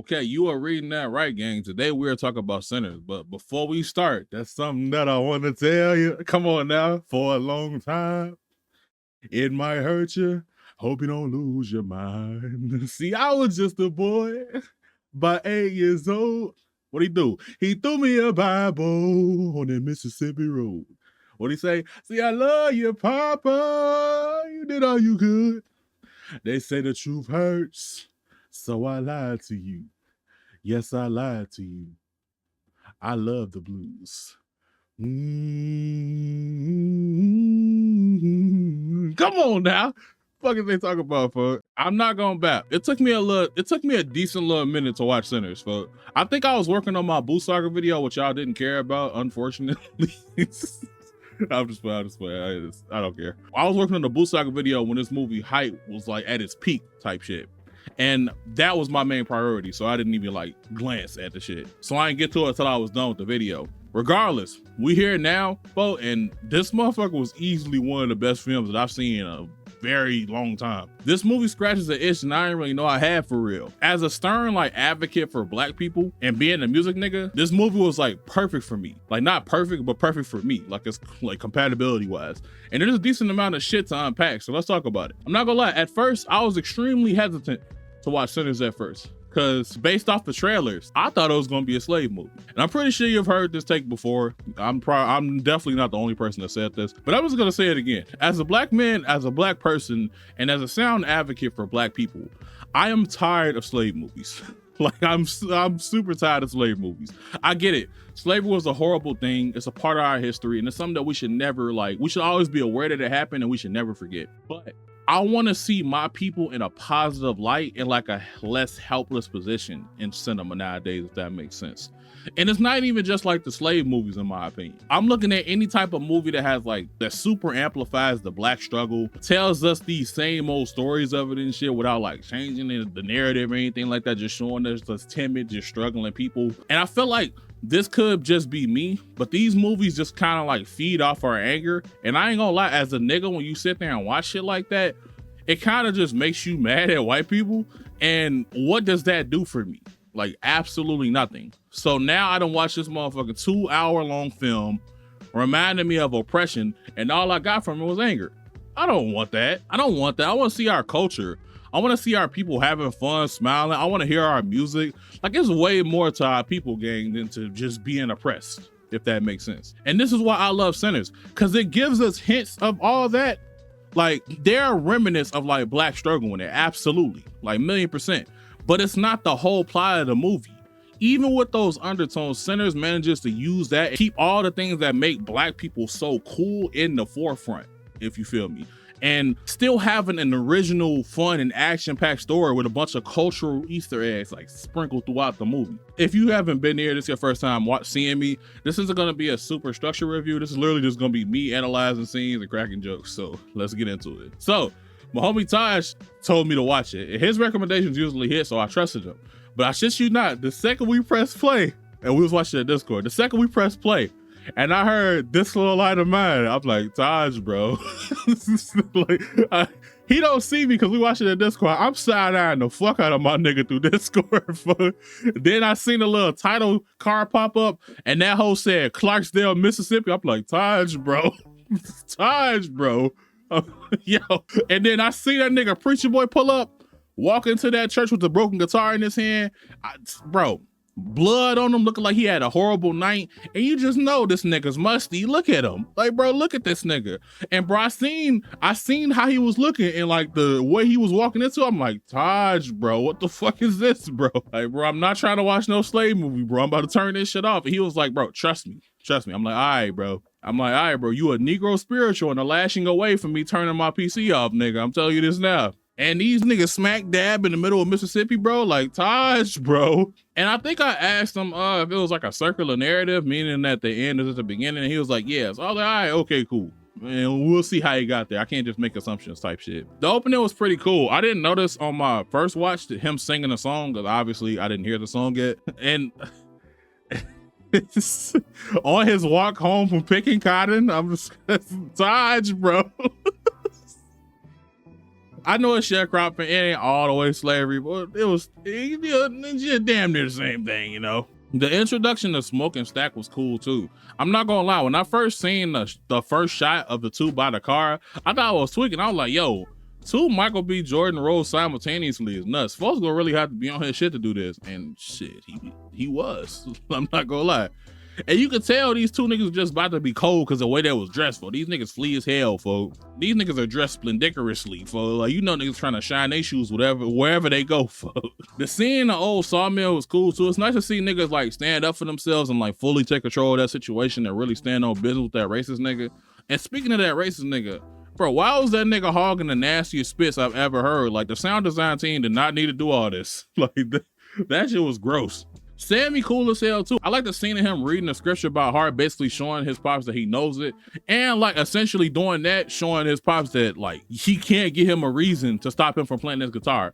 Okay, you are reading that right, gang. Today we are talking about sinners, but before we start, that's something that I want to tell you. Come on now, for a long time, it might hurt you. Hope you don't lose your mind. See, I was just a boy, by 8 years old. What'd he do? He threw me a Bible on the Mississippi Road. What'd he say? See, I love you, Papa. You did all you could. They say the truth hurts, so I lied to you. Yes, I lied to you. I love the blues. Come on now. Fuck is they talking about, fuck? I'm not going back. It took me a decent little minute to watch Sinners, fuck. I think I was working on my Boo Soccer video, which y'all didn't care about, unfortunately. I'm just playing. I don't care. I was working on the Boo Soccer video when this movie hype was like at its peak type shit. And that was my main priority, so I didn't even like glance at the shit. So I didn't get to it until I was done with the video. Regardless, we here now, folks, and this motherfucker was easily one of the best films that I've seen in a very long time. This movie scratches an itch and I didn't really know I had for real. As a stern like advocate for black people and being a music nigga, this movie was like perfect for me. Like not perfect, but perfect for me. Like it's like compatibility wise. And there's a decent amount of shit to unpack, so let's talk about it. I'm not gonna lie, at first I was extremely hesitant to watch Sinners at first, because based off the trailers, I thought it was going to be a slave movie. And I'm pretty sure you've heard this take before. I'm definitely not the only person that said this, but I'm just going to say it again. As a black man, as a black person, and as a sound advocate for black people, I am tired of slave movies. Like I'm super tired of slave movies. I get it. Slavery was a horrible thing. It's a part of our history, and it's something that we should never we should always be aware that it happened and we should never forget. But I want to see my people in a positive light, in like a less helpless position in cinema nowadays, if that makes sense. And it's not even just like the slave movies, in my opinion. I'm looking at any type of movie that has like, that super amplifies the black struggle, tells us these same old stories of it and shit without like changing the narrative or anything like that, just showing us just timid, just struggling people. And I feel like this could just be me, but these movies just kind of like feed off our anger. And I ain't gonna lie, as a nigga, when you sit there and watch shit like that, it kind of just makes you mad at white people. And what does that do for me? Like absolutely nothing. So now I done watched this motherfucking 2-hour long film reminding me of oppression, and all I got from it was anger. I don't want that. I want to see our culture. I want to see our people having fun, smiling. I want to hear our music. Like, it's way more to our people, gang, than to just being oppressed, if that makes sense. And this is why I love Sinners, because it gives us hints of all that. Like, there are remnants of like black struggle in there, absolutely, like 1,000,000%. But it's not the whole plot of the movie. Even with those undertones, Sinners manages to use that and keep all the things that make black people so cool in the forefront, if you feel me. And still having an original, fun, and action-packed story with a bunch of cultural Easter eggs like sprinkled throughout the movie. If you haven't been here, this is your first time seeing me, this isn't gonna be a super structured review. This is literally just gonna be me analyzing scenes and cracking jokes. So let's get into it. So my homie Taj told me to watch it. His recommendations usually hit, so I trusted him. But I shit you not, the second we pressed play, and we was watching the Discord, the second we pressed play, and I heard this little light of mine, I'm like, Taj, bro. He don't see me because we watching the Discord. I'm side-eyeing the fuck out of my nigga through Discord. Then I seen a little title card pop up, and that hoe said Clarksdale, Mississippi. I'm like, Taj, bro. Taj, bro. Yo. And then I see that nigga Preacher Boy pull up, walk into that church with the broken guitar in his hand. Bro, blood on him, looking like he had a horrible night, and you just know this nigga's musty. Look at him, like, bro, look at this nigga. And bro, I seen how he was looking and like the way he was walking into. I'm like, Taj, bro, what the fuck is this, bro? Like, bro, I'm not trying to watch no slave movie, bro. I'm about to turn this shit off. And he was like, bro, trust me. I'm like, all right, bro. You a Negro spiritual and a lashing away from me turning my PC off, nigga. I'm telling you this now. And these niggas smack dab in the middle of Mississippi, bro, like, Taj, bro. And I think I asked him if it was like a circular narrative, meaning that the end is at the beginning, and he was like, yeah. So I was like, all right, okay, cool. And we'll see how he got there. I can't just make assumptions type shit. The opening was pretty cool. I didn't notice on my first watch him singing a song, because obviously I didn't hear the song yet. And on his walk home from picking cotton, I'm just, Taj, bro. I know it's sharecropping, it ain't all the way slavery, but it's damn near the same thing, you know? The introduction of Smoke and Stack was cool too. I'm not gonna lie, when I first seen the first shot of the two by the car, I thought I was tweaking. I was like, yo, two Michael B. Jordan roles simultaneously is nuts. Folks gonna really have to be on his shit to do this. And shit, he was. I'm not gonna lie. And you could tell these two niggas just about to be cold because the way they was dressed for. These niggas flee as hell, folks. These niggas are dressed splendiculously, folks. Like, you know niggas trying to shine their shoes wherever they go, folks. The scene in the old sawmill was cool too. It's nice to see niggas like stand up for themselves and like fully take control of that situation and really stand on business with that racist nigga. And speaking of that racist nigga, bro, why was that nigga hogging the nastiest spits I've ever heard? Like, the sound design team did not need to do all this. Like, that shit was gross. Sammy cool as hell too. I like the scene of him reading the scripture about Hart, basically showing his pops that he knows it, and like essentially doing that, showing his pops that like he can't give him a reason to stop him from playing his guitar,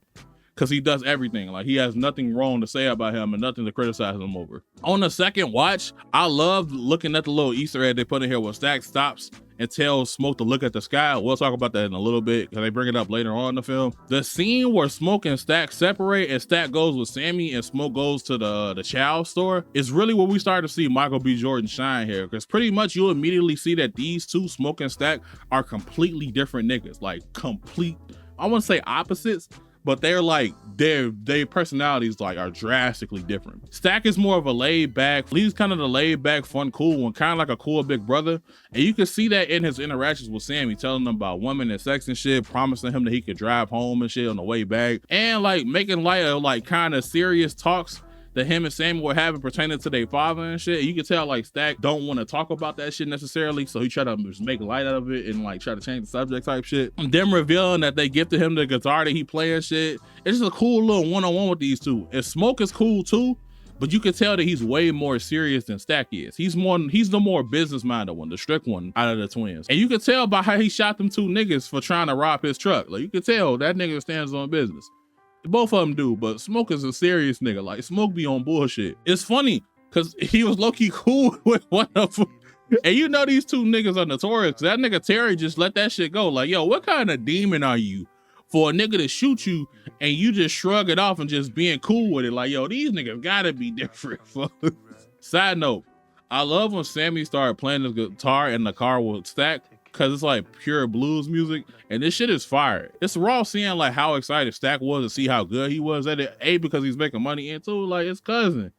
because he does everything. Like, he has nothing wrong to say about him and nothing to criticize him over. On the second watch, I loved looking at the little Easter egg they put in here where Stack stops and tells Smoke to look at the sky. We'll talk about that in a little bit because they bring it up later on in the film. The scene where Smoke and Stack separate and Stack goes with Sammy and Smoke goes to the Chow store is really where we start to see Michael B. Jordan shine here, because pretty much you'll immediately see that these two, Smoke and Stack, are completely different niggas. Like, I wouldn't say opposites, but they're like, their personalities like are drastically different. Stack is more of a laid back, he's kind of the laid back, fun, cool one, kind of like a cool big brother. And you can see that in his interactions with Sammy, telling him about women and sex and shit, promising him that he could drive home and shit on the way back, and like making light of like kind of serious talks that him and Sammy were having pertaining to their father and shit. You can tell like Stack don't want to talk about that shit necessarily, so he try to just make light out of it and like try to change the subject type shit. And them revealing that they gifted him the guitar that he play and shit. It's just a cool little one-on-one with these two. And Smoke is cool too, but you can tell that he's way more serious than Stack is. He's the more business-minded one, the strict one out of the twins. And you can tell by how he shot them two niggas for trying to rob his truck. Like, you can tell that nigga stands on business. Both of them do, but Smoke is a serious nigga. Like, Smoke be on bullshit. It's funny because he was low-key cool with one of them. And you know these two niggas are notorious. That nigga Terry just let that shit go. Like, yo, what kind of demon are you for a nigga to shoot you and you just shrug it off and just being cool with it? Like, yo, these niggas gotta be different. Side note, I love when Sammy started playing the guitar in the car with Stack, because it's like pure blues music, and this shit is fire. It's raw seeing like how excited Stack was to see how good he was at it. A, because he's making money, and two, like his cousin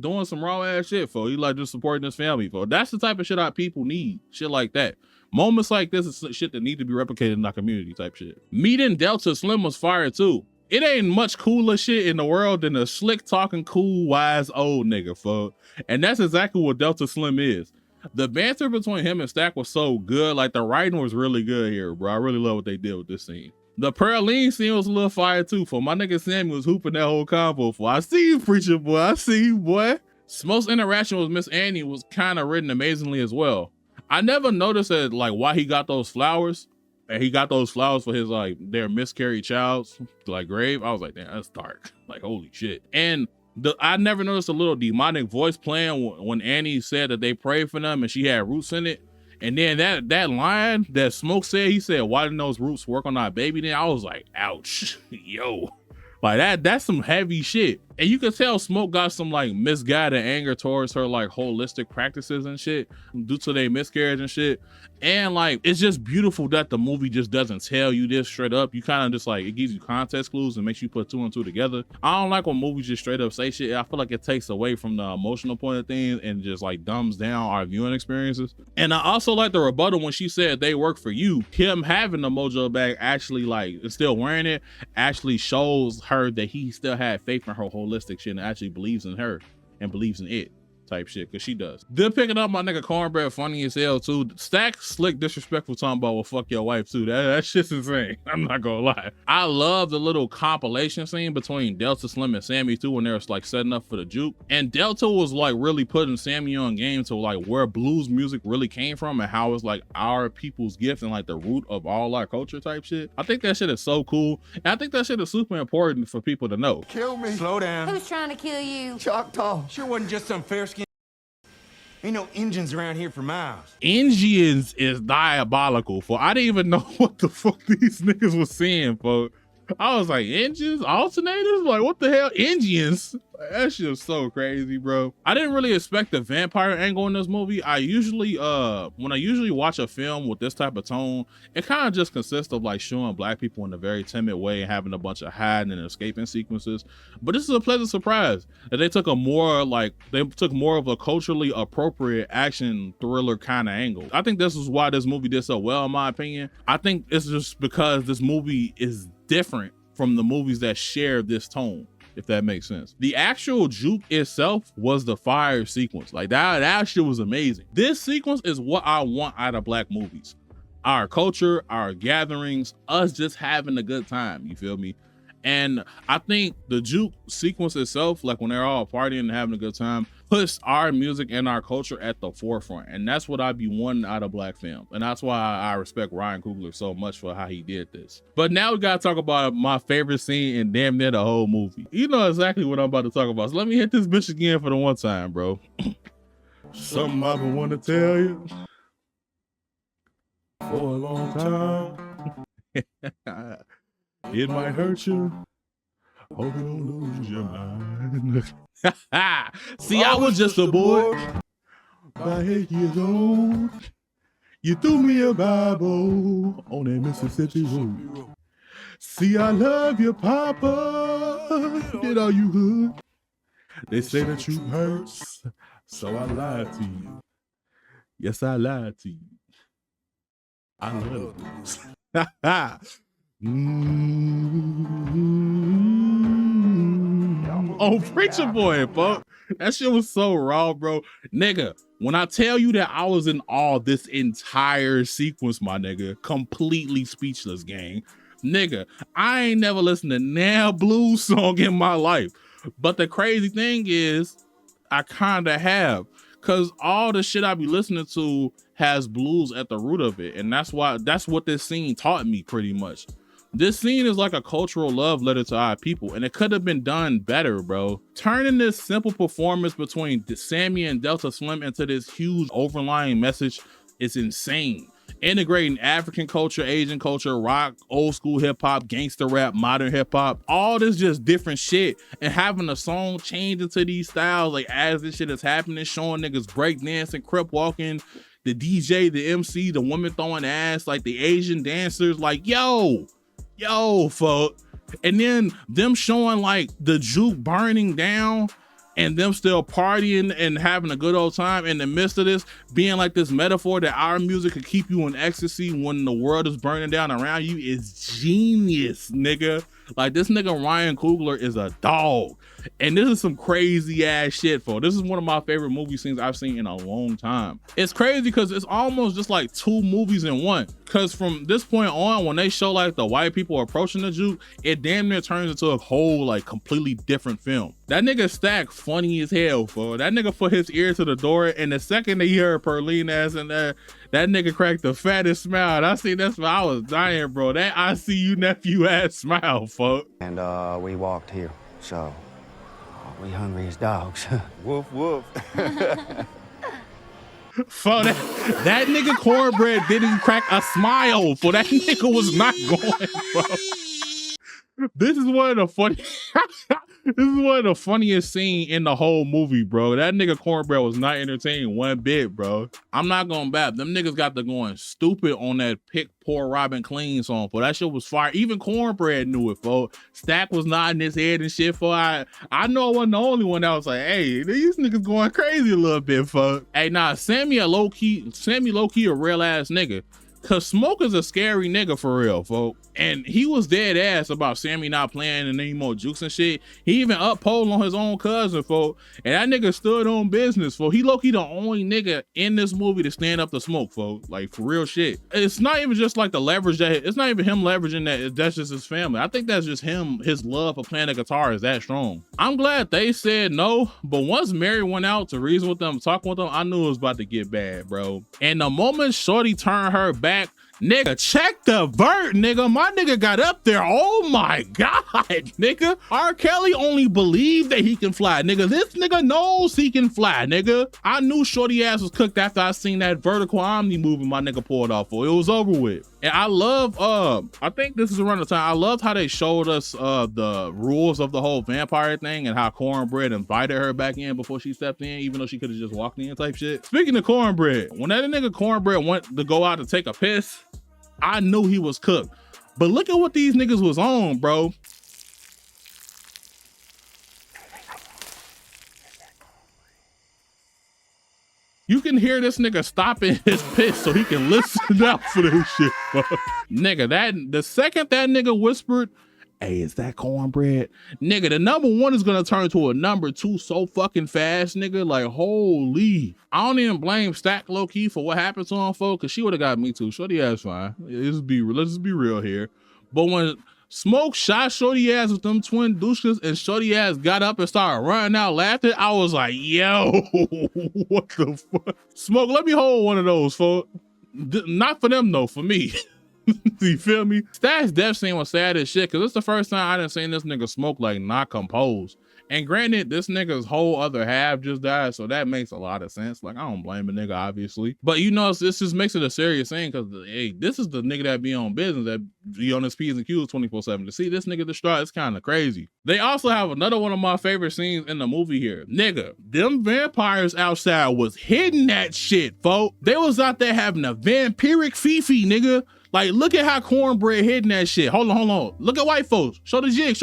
doing some raw ass shit for. He like just supporting his family for. That's the type of shit our people need. Shit like that. Moments like this is shit that need to be replicated in our community type shit. Meeting Delta Slim was fire too. It ain't much cooler shit in the world than a slick talking, cool, wise old nigga, for. And that's exactly what Delta Slim is. The banter between him and Stack was so good. Like, the writing was really good here, bro. I really love what they did with this scene. The Praline scene was a little fire too, for. My nigga Sammy was hooping that whole combo, for. I see you, preacher boy. I see you, boy. Smoke's interaction with Miss Annie was kind of written amazingly as well. I never noticed that, like, why he got those flowers. And he got those flowers for his, like, their miscarried child's, like, grave. I was like, damn, that's dark. Like, holy shit. And I never noticed a little demonic voice playing when Annie said that they prayed for them and she had roots in it. And then that line that Smoke said, he said, why didn't those roots work on our baby then? I was like, ouch, yo. Like, that's some heavy shit. And you can tell Smoke got some like misguided anger towards her like holistic practices and shit due to their miscarriage and shit. And like, it's just beautiful that the movie just doesn't tell you this straight up. You kind of just like, it gives you context clues and makes you put two and two together. I don't like when movies just straight up say shit. I feel like it takes away from the emotional point of things and just like dumbs down our viewing experiences. And I also like the rebuttal when she said they work for you. Him having the mojo bag actually like, still wearing it, actually shows her that he still had faith in her holistic shit and actually believes in her and believes in it type shit, because she does. Then picking up my nigga Cornbread funny as hell too. Stack slick disrespectful talking about, well, fuck your wife too. That shit's insane. I'm not gonna lie. I love the little compilation scene between Delta Slim and Sammy too when they're like setting up for the juke. And Delta was like really putting Sammy on game to like where blues music really came from and how it's like our people's gift and like the root of all our culture type shit. I think that shit is so cool. And I think that shit is super important for people to know. Kill me. Slow down. Who's trying to kill you? Choctaw. Sure wasn't just some fair skin. Ain't no engines around here for miles. Engines is diabolical, for I didn't even know what the fuck these niggas was saying, folks. I was like, engines, alternators, like what the hell, engines? Like, that shit was so crazy, bro. I didn't really expect the vampire angle in this movie. I usually, when I usually watch a film with this type of tone, it kind of just consists of like showing black people in a very timid way and having a bunch of hiding and escaping sequences. But this is a pleasant surprise that they took more of a culturally appropriate action thriller kind of angle. I think this is why this movie did so well, in my opinion. I think it's just because this movie is different from the movies that share this tone, if that makes sense. The actual juke itself was the fire sequence. Like that shit was amazing. This sequence is what I want out of black movies. Our culture, our gatherings, us just having a good time, you feel me? And I think the juke sequence itself, like when they're all partying and having a good time, puts our music and our culture at the forefront. And that's what I be wanting out of black film. And that's why I respect Ryan Coogler so much for how he did this. But now we gotta talk about my favorite scene in damn near the whole movie. You know exactly what I'm about to talk about. So let me hit this bitch again for the one time, bro. Something I've been wanting to tell you for a long time. It might hurt you. Hope you don't lose your mind. See, I was just a boy, about 8 years old. You threw me a Bible on that Mississippi road. See, I love you, Papa. Did all you could. They say the truth hurts, so I lied to you. Yes, I lied to you. I love you. Oh, Preacher Boy, fuck. That shit was so raw, bro. Nigga, when I tell you that I was in awe this entire sequence, my nigga, completely speechless, gang. Nigga, I ain't never listened to now blues song in my life. But the crazy thing is, I kinda have. Cause all the shit I be listening to has blues at the root of it. And that's what this scene taught me pretty much. This scene is like a cultural love letter to our people, and it could have been done better, bro. Turning this simple performance between Sammy and Delta Slim into this huge overlying message is insane. Integrating African culture, Asian culture, rock, old school hip hop, gangster rap, modern hip hop, all this just different shit, and having a song change into these styles like as this shit is happening, showing niggas breakdancing, crip walking, the DJ, the MC, the woman throwing ass, like the Asian dancers, like yo, fuck. And then them showing like the juke burning down and them still partying and having a good old time in the midst of this, being like this metaphor that our music could keep you in ecstasy when the world is burning down around you is genius, nigga. Like this nigga Ryan Coogler is a dog. And this is some crazy ass shit, for this is one of my favorite movie scenes I've seen in a long time. It's crazy because it's almost just like two movies in one. Cause from this point on, when they show like the white people approaching the juke, it damn near turns into a whole like completely different film. That nigga Stack funny as hell, for that nigga put his ear to the door, and the second that he heard Perline ass in there, that nigga cracked the fattest smile. And I see that smile, I was dying, bro. That I see you nephew ass smile, fuck. And we walked here, so we hungry as dogs. Woof, woof. For that nigga Cornbread didn't crack a smile. For that nigga was not going, bro. This is one of the funny. This is one of the funniest scenes in the whole movie, bro. That nigga Cornbread was not entertaining one bit, bro. I'm not gonna bap. Them niggas got to going stupid on that Pick Poor Robin Clean song, for that shit was fire. Even Cornbread knew it, for Stack was nodding his head and shit, for I know I wasn't the only one that was like, hey, these niggas going crazy a little bit, for. Hey, nah, Sammy low-key a real ass nigga. Cause Smoke is a scary nigga for real, folks. And he was dead ass about Sammy not playing any more jukes and shit. He even uphold on his own cousin, folks. And that nigga stood on business, folks. He low-key the only nigga in this movie to stand up to Smoke, folks. Like, for real shit. It's not even just like the leverage that, it's not even him leveraging that, that's just his family. I think that's just him, his love for playing the guitar is that strong. I'm glad they said no, but once Mary went out to reason with them, talking with them, I knew it was about to get bad, bro. And the moment Shorty turned her back, Nigga, check the vert, nigga. My nigga got up there. Oh my God, nigga. R. Kelly only believed that he can fly, nigga. This nigga knows he can fly, nigga. I knew shorty ass was cooked after I seen that vertical omni movement my nigga pulled off for. It was over with. And I love, I think this is around the time, I loved how they showed us the rules of the whole vampire thing and how Cornbread invited her back in before she stepped in, even though she could have just walked in type shit. Speaking of Cornbread, when that nigga Cornbread went to go out to take a piss, I knew he was cooked. But look at what these niggas was on, bro. You can hear this nigga stopping his piss so he can listen out for this shit, bro. Nigga, the second that nigga whispered, hey, is that Cornbread? Nigga, the number one is gonna turn to a number two so fucking fast, nigga. Like, holy. I don't even blame Stack low-key for what happened to him, folks, because she would have got me too. Shorty ass fine. Let's just be real here. But when Smoke shot shorty ass with them twin douches and shorty ass got up and started running out laughing, I was like, yo, what the fuck? Smoke, let me hold one of those, folks. Not for them though, for me. You feel me? Stack's death scene was sad as shit because it's the first time I done seen this nigga Smoke like not composed. And granted, this nigga's whole other half just died, so that makes a lot of sense. Like, I don't blame a nigga, obviously. But you know, this just makes it a serious thing because, hey, this is the nigga that be on business, that be on his P's and Q's 24/7. To see this nigga distraught, it's kind of crazy. They also have another one of my favorite scenes in the movie here. Nigga, them vampires outside was hitting that shit, folk. They was out there having a vampiric fifi, nigga. Like, look at how Cornbread hitting that shit. Hold on. Look at white folks. Show the jig.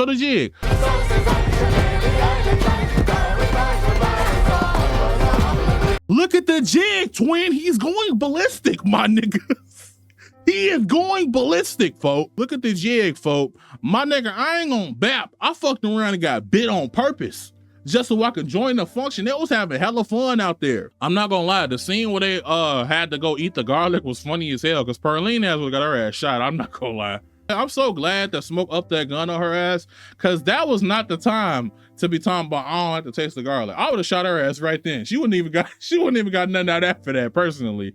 Look at the jig, twin. He's going ballistic, my niggas. He is going ballistic, folk. Look at the jig, folk. My nigga, I ain't gonna bap. I fucked around and got bit on purpose just so I could join the function. They was having hella fun out there. I'm not gonna lie, the scene where they had to go eat the garlic was funny as hell because Perline has got her ass shot. I'm not gonna lie. I'm so glad that Smoke upped that gun on her ass because that was not the time to be talking about I don't have to taste the garlic. I would have shot her ass right then. She wouldn't even got nothing out after that personally.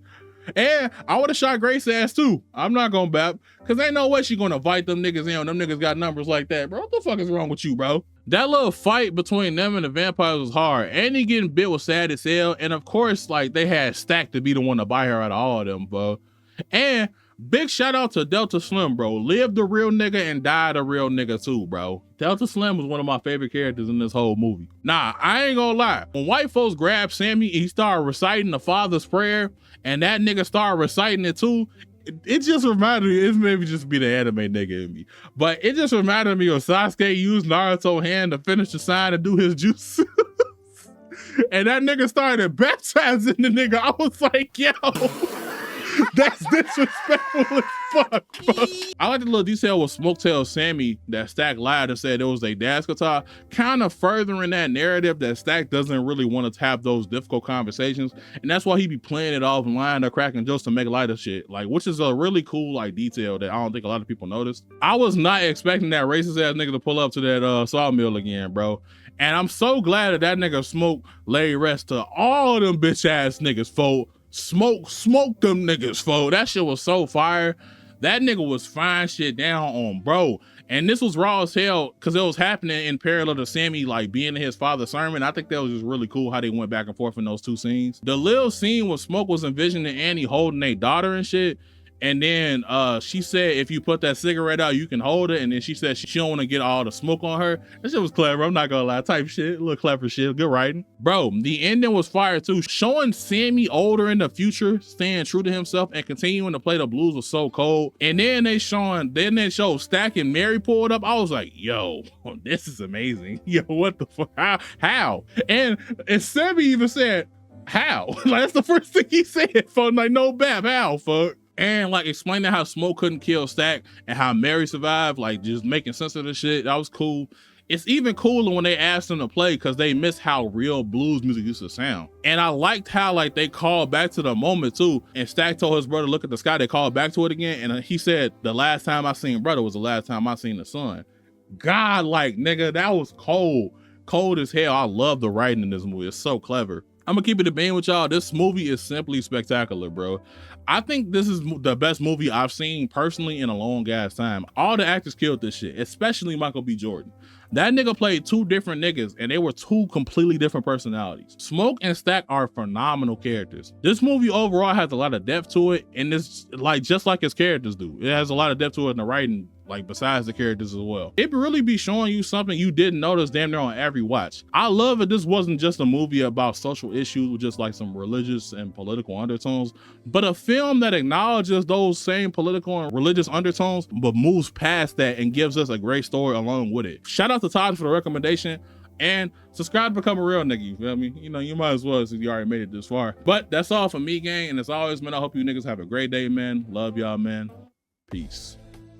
And I would have shot Grace ass too. I'm not gonna bap because ain't no way she gonna fight them niggas in. Them niggas got numbers like that, bro. What the fuck is wrong with you, bro? That little fight between them and the vampires was hard. And he getting bit was sad as hell. And of course, like, they had Stack to be the one to buy her out of all of them, bro. And big shout out to Delta Slim, bro. Lived a real nigga and died a real nigga too, bro. Delta Slim was one of my favorite characters in this whole movie. Nah, I ain't gonna lie. When white folks grabbed Sammy, he started reciting the Father's Prayer, and that nigga started reciting it too. It just reminded me, it maybe just be the anime nigga in me, but it just reminded me of Sasuke used Naruto's hand to finish the sign and do his juice. And that nigga started baptizing the nigga. I was like, yo, that's disrespectful as fuck, bro. I like the little detail with Smoke tells Sammy that Stack lied and said it was their dad's guitar, kind of furthering that narrative that Stack doesn't really want to have those difficult conversations, and that's why he be playing it off and lying or cracking jokes to make light of shit, like, which is a really cool like detail that I don't think a lot of people noticed. I was not expecting that racist ass nigga to pull up to that sawmill again, bro. And I'm so glad that nigga Smoke laid rest to all of them bitch ass niggas, folk. Smoke them niggas, folk. That shit was so fire. That nigga was fine shit down on, bro. And this was raw as hell because it was happening in parallel to Sammy like being in his father's sermon. I think that was just really cool how they went back and forth in those two scenes. The little scene where Smoke was envisioning Annie holding their daughter and shit. And then she said, if you put that cigarette out, you can hold it. And then she said she don't want to get all the smoke on her. That shit was clever. I'm not gonna lie. Type shit. A little clever shit. Good writing. Bro, the ending was fire too. Showing Sammy older in the future, staying true to himself and continuing to play the blues was so cold. And then they showed Stack and Mary pulled up. I was like, yo, this is amazing. Yo, what the fuck? How? And Sammy even said, how? Like, that's the first thing he said. For like, no bap, how, fuck? And like explaining how Smoke couldn't kill Stack and how Mary survived, like just making sense of the shit. That was cool. It's even cooler when they asked him to play because they missed how real blues music used to sound. And I liked how like they called back to the moment too. And Stack told his brother, look at the sky. They called back to it again. And he said, the last time I seen brother was the last time I seen the sun. God, like, nigga, that was cold. Cold as hell. I love the writing in this movie. It's so clever. I'm gonna keep it a bean with y'all. This movie is simply spectacular, bro. I think this is the best movie I've seen personally in a long ass time. All the actors killed this shit, especially Michael B. Jordan. That nigga played two different niggas and they were two completely different personalities. Smoke and Stack are phenomenal characters. This movie overall has a lot of depth to it, and it's like just like his characters do. It has a lot of depth to it in the writing, like besides the characters as well. It really be showing you something you didn't notice damn near on every watch. I love it. This wasn't just a movie about social issues with just like some religious and political undertones, but a film that acknowledges those same political and religious undertones, but moves past that and gives us a great story along with it. Shout out to Todd for the recommendation, and subscribe to become a real nigga, you feel me? You know, you might as well since you already made it this far. But that's all for me, gang, and as always, man, I hope you niggas have a great day, man. Love y'all, man. Peace.